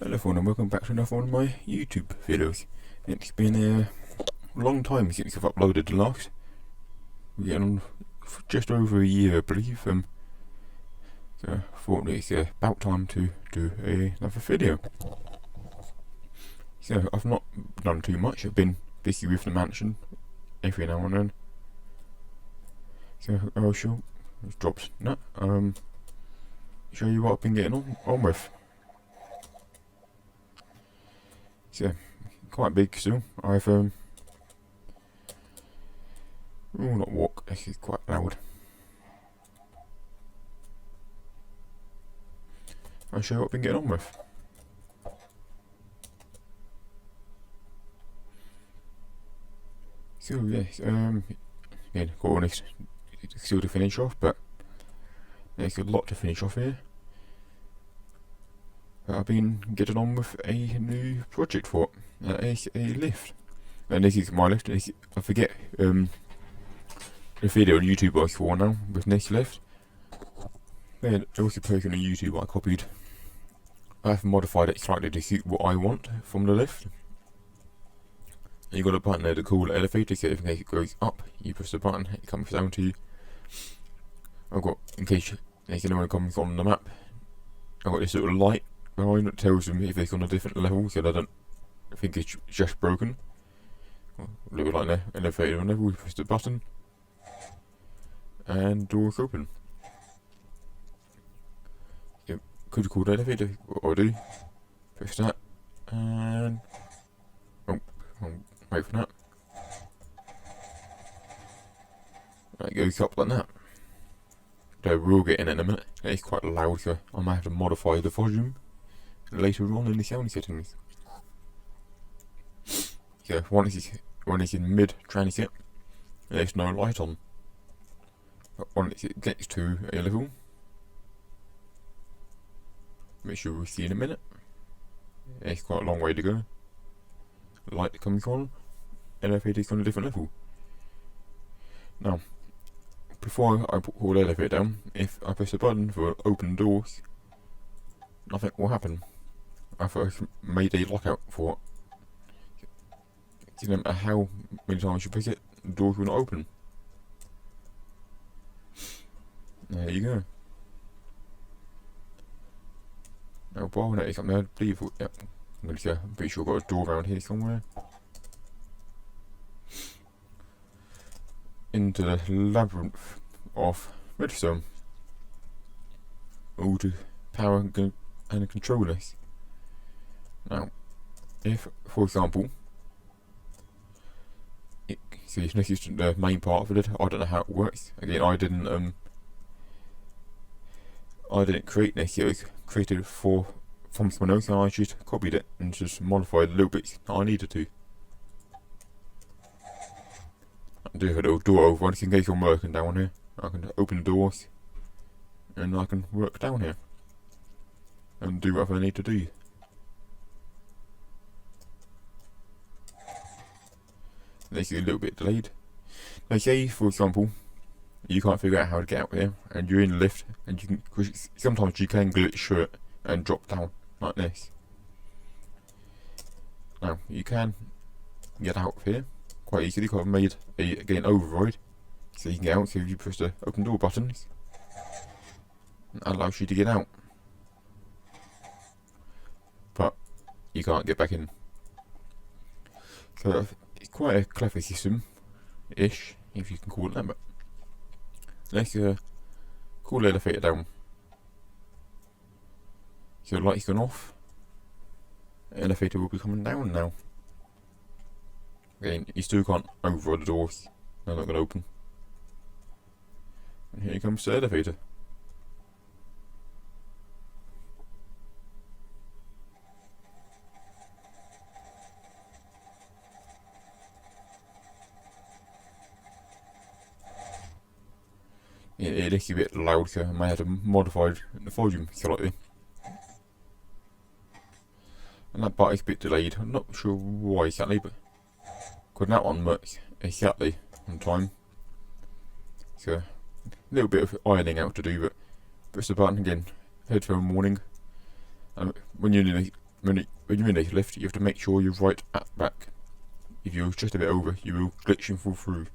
Hello everyone and welcome back to another one of my YouTube videos. It's been a long time since I've uploaded the last. We're getting on for just over a year I believe. So I thought it's about time to do another video. So I've not done too much, I've been busy with the mansion every now and then. So I shall drop that, show you what I've been getting on with. So, quite big still. I've not walk, this is quite loud. I'll show you what I've been getting on with. So yes, again, got all this still to finish off, but there's a lot to finish off here. I've been getting on with a new project for it, a lift. And this is my lift. I forget the video on YouTube I saw now with this lift. Then there was a person on YouTube I copied. I've modified it slightly to suit what I want from the lift. You got a button there to call the elevator, so in case it goes up, you press the button, it comes down to you. I've got, in case there's anyone comes on the map, I've got this little light behind that tells them if it's on a different level, so they don't think it's just broken. A little like the elevator level, we press the button, and doors open. Yep, could call the elevator, what I do, press that, and wait for that. That goes up like that. So we'll get in a minute. It's quite loud, so I might have to modify the volume later on in the sound settings. So when it's in mid transit, there's no light on. But once it gets to a level, which you will see in a minute, it's quite a long way to go. Light comes on, elevator's on a different level. Now, before I put all the elevator down, if I press a button for open doors, nothing will happen. I've made a lockout for it. No matter how many times you press it, the doors will not open. There you go. Now, while that is up there, default, yep. I'm pretty sure I've got a door around here somewhere. Into the labyrinth of Redstone. All to power and control this. Now, if, for example, see, this is the main part of it. I don't know how it works. Again, I didn't create this. It was created from someone else, and I just copied it and just modified the little bits that I needed to. I do have a little door over, in case I'm working down here. I can open the doors, and I can work down here and do whatever I need to do. This is a little bit delayed. They say, for example, you can't figure out how to get out there, and you're in the lift, and you can, cause sometimes you can glitch through it and drop down like this. Now you can get out of here quite easily because I've made again override, so you can get out. So if you press the open door buttons, that allows you to get out, but you can't get back in. So it's quite a clever system-ish, if you can call it that. But let's call the elevator down. So the light's gone off. The elevator will be coming down now. Again, you still can't override the doors. They're not going to open. And here comes the elevator. It is a bit loud, so I may have to modify the volume slightly. And that part is a bit delayed. I'm not sure why exactly, but because that one works exactly on time. So a little bit of ironing out to do, but press the button again, headphone warning. When you're in the when you're in this lift, you have to make sure you're right at the back. If you're just a bit over, you will glitch and fall through.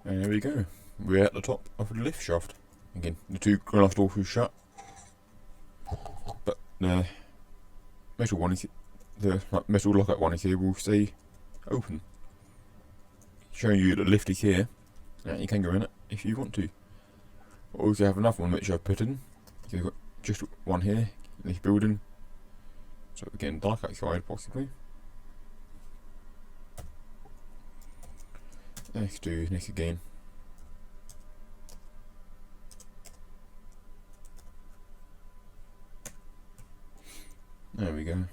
And there we go. We're at the top of the lift shaft. Again, the two glass doors are shut, but the metal one is the metal lockout one is here will stay open. Showing you the lift is here. Now you can go in it if you want to. Also have another one which I've put in. So you've got just one here in this building. So again, dark outside possibly. Let's do this again. There we go.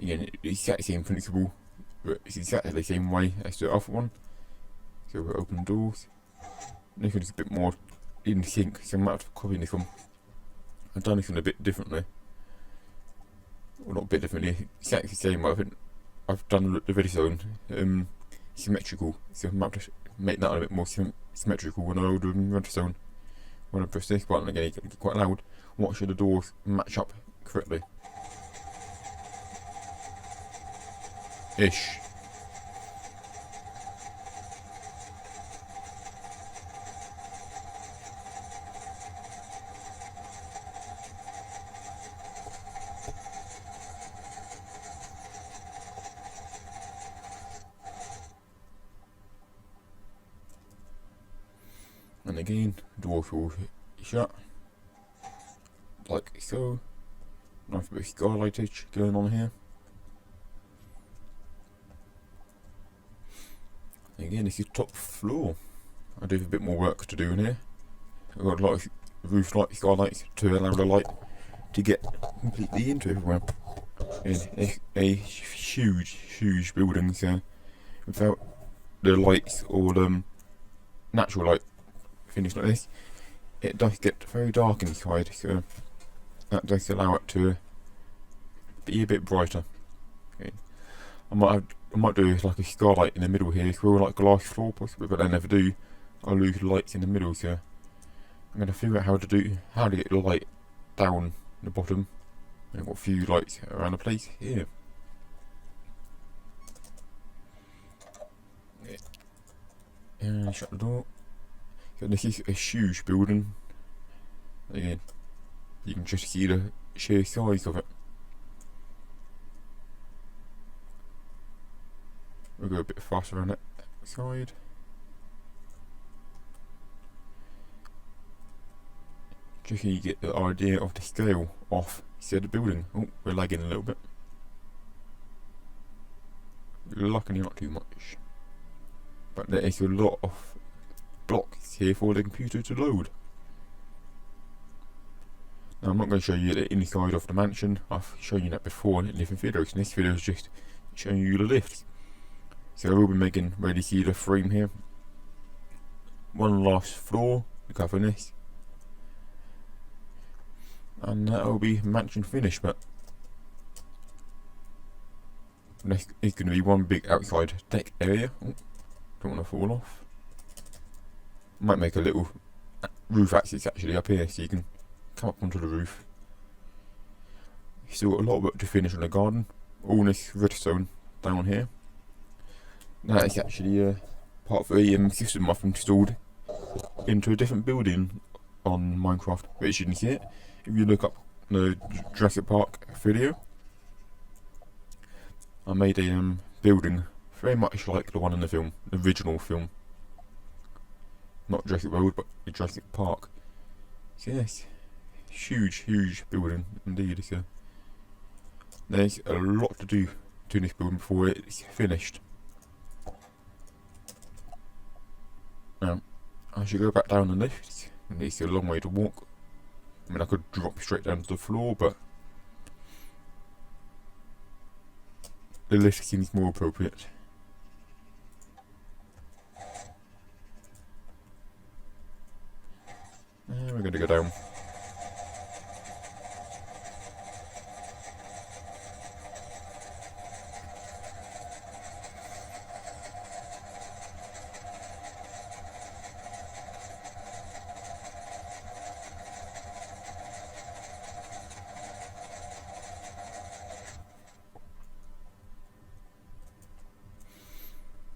Again, it's the exact same principle, but it's exactly the same way as the other one. So we'll open doors. This one is a bit more in sync, so I might have to copy this one. I've done this one a bit differently. Well, not a bit differently, exactly the same, but I think I've done the redstone symmetrical, so I might have to make that a bit more symmetrical when I load the redstone. When I press this button again, it gets quite loud. Watch the doors match up correctly. Ish. And again, doors will shut, like so. Nice bit of skylightage going on here. Again, this is top floor. I do have a bit more work to do in here. I've got a lot of roof light skylights to allow the light to get completely into everywhere. It's a huge building, so without the lights or the natural light finish like this, it does get very dark inside, so that does allow it to be a bit brighter. Okay. I might do like a skylight in the middle here, so like glass floor possibly, but I never do. I lose lights in the middle, so I'm gonna figure out how to get the light down the bottom. And I've got a few lights around the place here. And shut the door. So this is a huge building. Again, you can just see the sheer size of it. We'll go a bit faster on that side. Just so you get the idea of the scale of the building. Oh, we're lagging a little bit. Luckily not too much. But there is a lot of blocks here for the computer to load. Now I'm not going to show you the inside of the mansion. I've shown you that before in different videos. And this video is just showing you the lift. So I will be making ready to see the frame here. One last floor to cover this. And that will be mansion finished, but next is going to be one big outside deck area. Oh, don't want to fall off. Might make a little roof access actually up here so you can come up onto the roof. Still got a lot of work to finish on the garden. All this redstone down here. That is actually part of a system I've installed into a different building on Minecraft, which you can see it if you look up the Jurassic Park video. I made a building very much like the one in the film, the original film. Not Jurassic World, but the Jurassic Park. So yes, huge building indeed. So there's a lot to do to this building before it's finished. Now, I should go back down the lift. It's a long way to walk. I mean, I could drop straight down to the floor, but the lift seems more appropriate. And we're going to go down.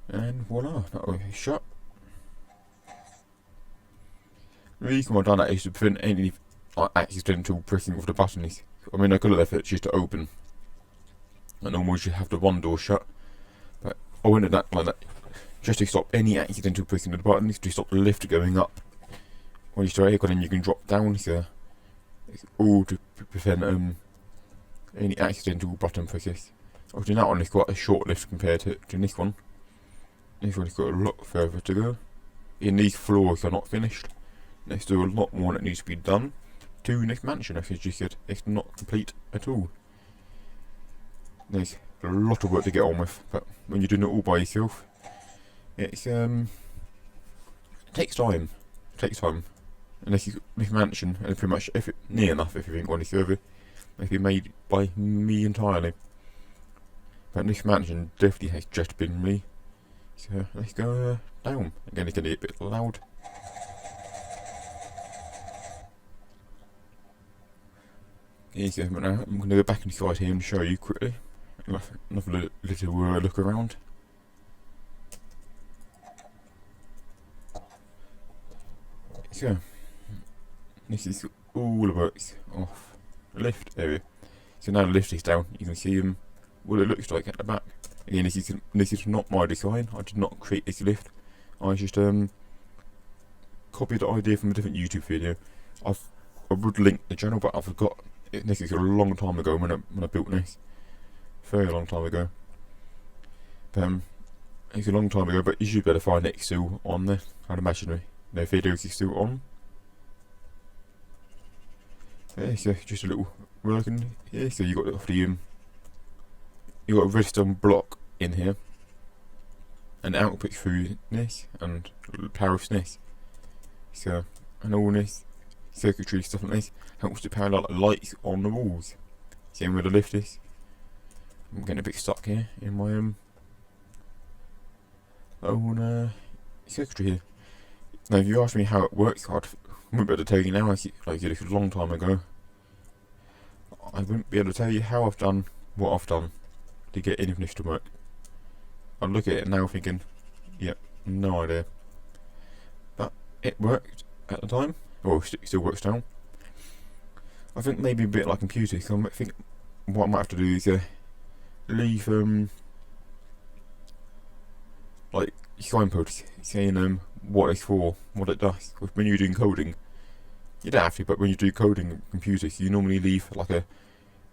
And voila, that was shut. The reason I've done that is to prevent any accidental pressing of the button. I mean, I could have left it just to open, and almost you have the one door shut. But I wanted that like that, just to stop any accidental pressing of the button, to stop the lift going up. When you start aircon, then you can drop down. So it's all to prevent any accidental button presses. Obviously, that one is quite a short lift compared to this one. This one's got a lot further to go. And these floors are not finished. There's still a lot more that needs to be done to this mansion, as you said. It's not complete at all. There's a lot of work to get on with, but when you're doing it all by yourself, it's it takes time. It takes time. And this mansion, and pretty much near enough everything on the server, has been made by me entirely. But this mansion definitely has just been me. So let's go down. Again, it's going to get a bit loud. Okay, so now I'm going to go back inside here and show you quickly. Another little look around. So, this is all the works off the lift area. So now the lift is down, you can see what it looks like at the back. Again, this is not my design. I did not create this lift. I just copied the idea from a different YouTube video. I would link the channel, but I forgot. This is a long time ago when I built this. Very long time ago. It's a long time ago, but you should better find it still on there. I'd imagine the videos is still on. Yeah, so just a little working here. So you got the you got a redstone block in here, and output through this and power of this. So, and all this circuitry stuff like this helps to power like lights on the walls. Same with the lift is. I'm getting a bit stuck here in my own circuitry here. Now, if you ask me how it works, I wouldn't be able to tell you now. Like I did a long time ago. I wouldn't be able to tell you how I've done what I've done to get any of this to work. I look at it now thinking, yep, no idea. But it worked at the time. Well, it still works now. I think maybe a bit like computers. So I think what I might have to do is leave like signposts saying what it's for, what it does. When you're doing coding, you don't have to, but when you do coding in computers, you normally leave like a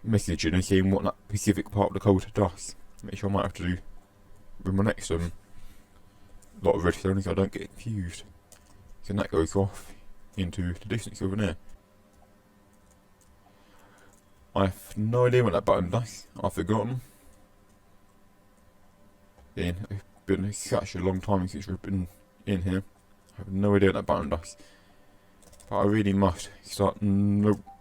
message, saying what that specific part of the code does. Which I might have to do with my next lot of redstone, so I don't get confused. So that goes off into the distance over there. I have no idea what that button does. I've forgotten. Again, it's been such a long time since we've been in here. I have no idea what that button does. But I really must start music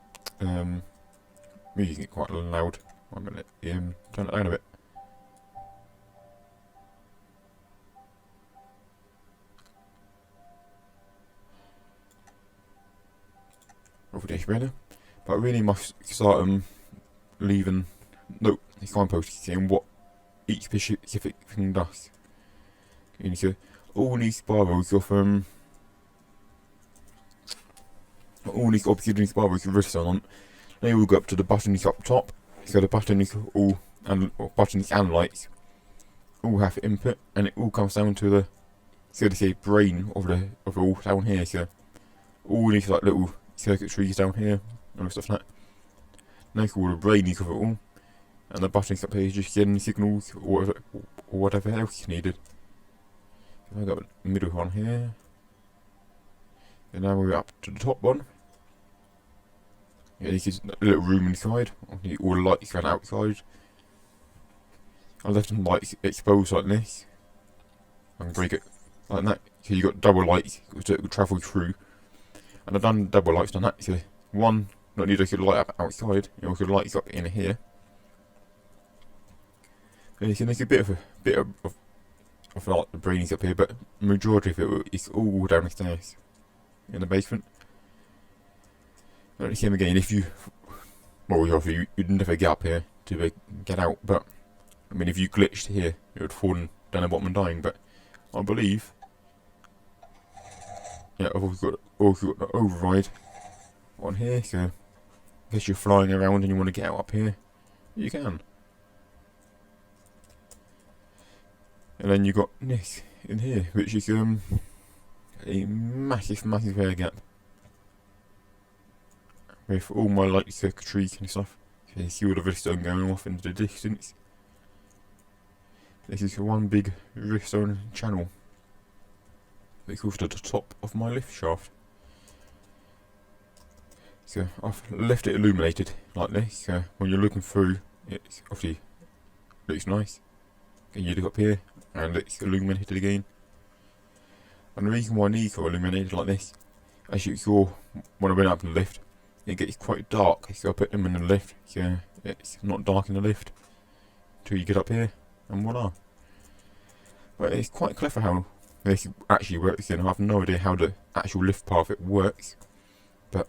it quite loud. 1 minute. Turn it down a bit. Over this better. But I really must start leaving signposts saying what each specific thing does. Okay, so all these spirals of all these obsidian spirals with redstone on, they all go up to the buttons up top. So the buttons buttons and lights all have input, and it all comes down to the, so to say, brain of it all down here. So all these like little circuitries down here and stuff like that. They call the brainies of it all, and the buttons up here just getting signals or whatever else needed. I've got the middle one here, and now we're up to the top one. Yeah, this is a little room inside. All the lights going outside. I left them like exposed like this. I can break it like that. So you got double lights to travel through. And I've done double lights on that. So one, not need to light up outside. You could light up in here. And you can make a bit of like the brains up here, but the majority of it is all downstairs in the basement. And same again, if you, well, obviously you'd never get up here to get out, but I mean, if you glitched here, it would fall down the bottom and dying. But I believe, yeah, I've also got the override on here, so in case you're flying around and you want to get out up here, you can. And then you got this in here, which is a massive air gap with all my light circuitry and stuff. So you see all the redstone going off into the distance. This is one big redstone channel that goes to the top of my lift shaft. So I've left it illuminated like this, so when you're looking through, it obviously looks nice. And you look up here, and it's illuminated again. And the reason why these are illuminated like this, as you saw when I went up in the lift, it gets quite dark, so I put them in the lift, so it's not dark in the lift until you get up here, and voila. But it's quite clever how this actually works, and I have no idea how the actual lift part of it works, but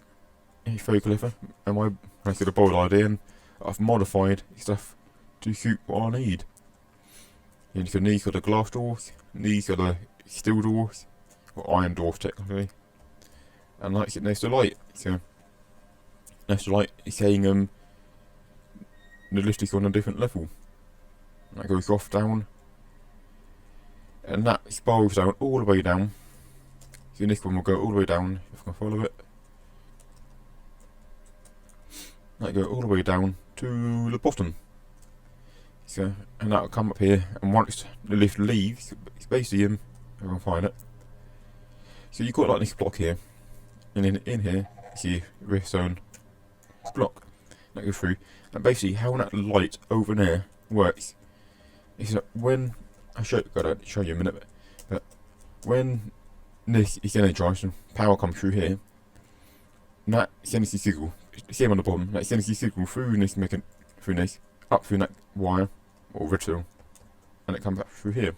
it's very clever, and I got a bold idea, and I've modified stuff to suit what I need. And so these are the glass doors, these are the steel doors, or iron doors technically, and like it next to light. So next to light is saying the lift is on a different level. That goes off down, and that spirals down all the way down. So this one will go all the way down if I can follow it. That go all the way down to the bottom. So, and that'll come up here, and once the lift leaves, it's basically if I can find it. So you've got like this block here, and in here, you see redstone block that goes through. And basically, how that light over there works is that when I'll show you in a minute, but when this is energized and power comes through here, and that sends the signal. Same on the bottom. That sends the signal through this, up through that wire or redstone, and it comes back through here.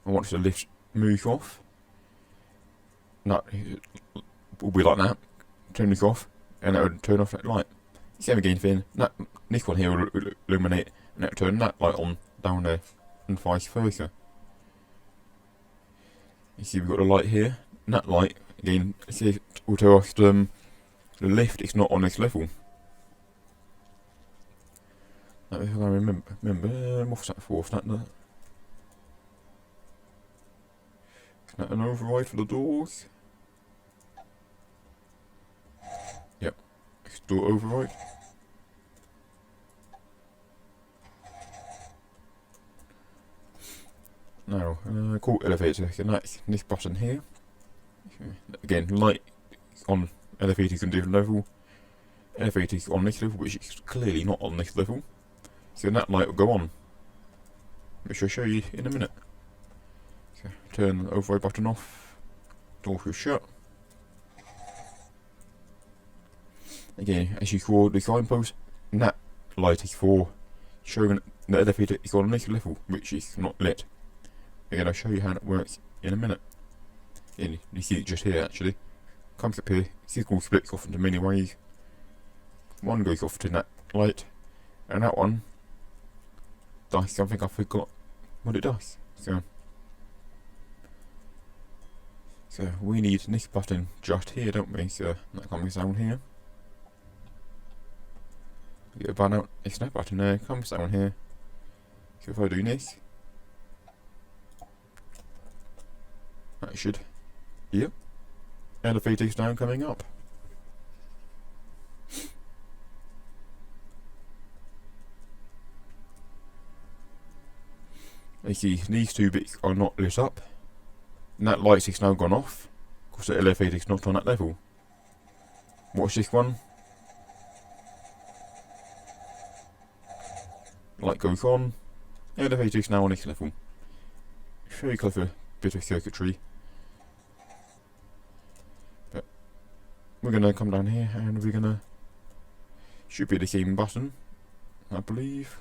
And once the lift moves off, that will be like that. Turn this off, and it would turn off that light. Same again, then this one here will illuminate, and it will turn that light on down there, and vice versa. You see, we've got a light here, and that light again. See, will tell us the lift is not on this level. If I remember, what's that for? Is that an override for the doors? Yep, it's door override. Now, call elevator, and that's this button here. Again, light on elevators on different level. Elevators on this level, which is clearly not on this level. So that light will go on, which I'll show you in a minute. So turn the override button off, door will shut. Again, as you saw the signpost, that light is for showing the elevator is on this level, which is not lit. Again, I'll show you how that works in a minute. And you see it just here actually. Comes up here, signal splits off into many ways. One goes off to that light, and that one does something I forgot what it does. So we need this button just here, don't we? So that comes down here. Get a button out, it's that button there, comes down here. So if I do this, that should, yep, elevator's down coming up. You see, these two bits are not lit up, and that light is now gone off, because the elevator is not on that level. Watch this one. light goes on, elevator is now on this level. Very clever bit of circuitry. But we're gonna come down here and we're gonna, should be the same button, I believe.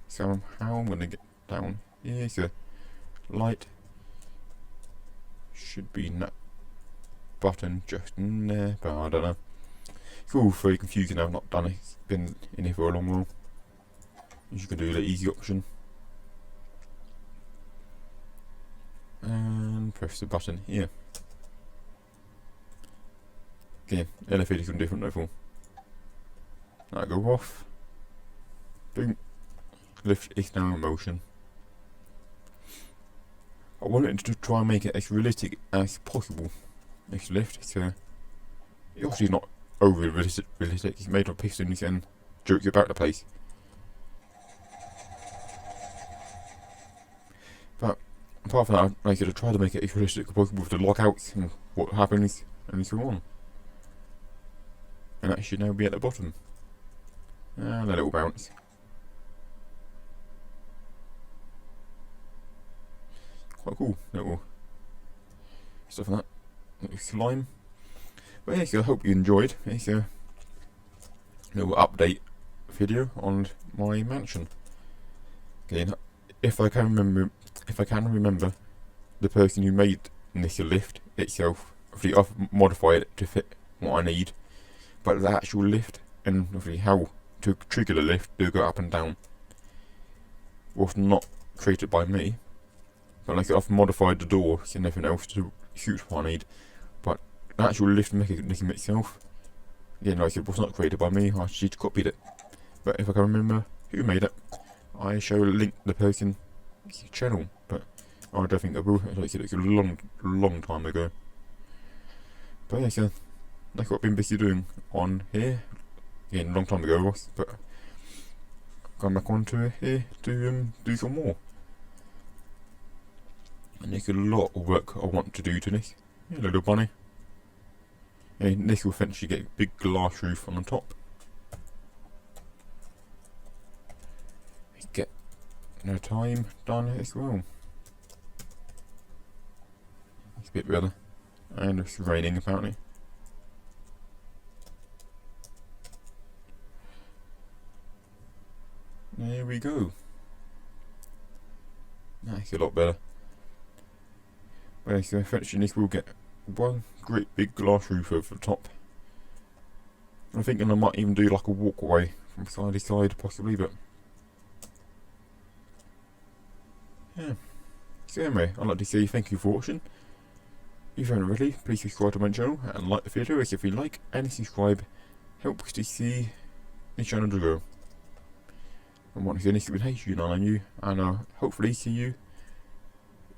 So how I'm gonna get down here, so light should be in that button just in there, but I don't know. It's all very confusing. I've not done it. It's been in here for a long while. You can do the easy option and press the button here. Again, elevators on different level. That go off. Boom. Lift is now in motion. I wanted to try and make it as realistic as possible. This lift, so it's obviously not over realistic. It's made of pistons and jerks about the place. But apart from that, I could try to make it as realistic as possible with the lockouts and what happens and so on. And that should now be at the bottom. And a little bounce. Quite cool little stuff like that. Little slime. But yeah, so I hope you enjoyed. It's a little update video on my mansion. Again, if I can remember the person who made this lift itself, obviously I've modified it to fit what I need, but the actual lift and obviously how to trigger the lift to go up and down was not created by me. But like I've modified the doors and everything else to suit what I need, but the actual lift mechanism itself, again, like it was not created by me. I just copied it. But if I can remember who made it, I shall link the person's channel. But I don't think I will. Like it's a long time ago. But yeah, so that's what I've been busy doing on here. Again, a long time ago, but going back onto here to do some more. And there's a lot of work I want to do to this. Yeah, little bunny. And this will eventually get a big glass roof on the top. Get no time done as well. It's a bit better. And it's raining apparently. There we go. That's a lot better. Well, so eventually this will get one great big glass roof over the top. I'm thinking I might even do like a walkway from side to side possibly, but yeah. So anyway, I'd like to say thank you for watching. If you haven't already, please subscribe to my channel and like the video if you like, and subscribe helps to see the channel to grow. And once again, this has been H, on you, and I'll hopefully see you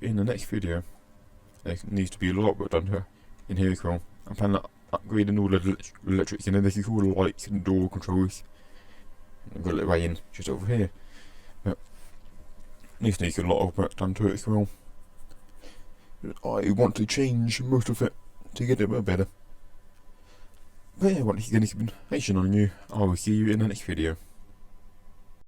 in the next video. There needs to be a lot of work done here in here as well. I'm planning on upgrading all the electrics in there. This is all the lights and door controls. I've got a little way in just over here. But this needs a lot of work done to it as well. I want to change most of it to get it a bit better. But yeah, once again, it's been H on you. I will see you in the next video.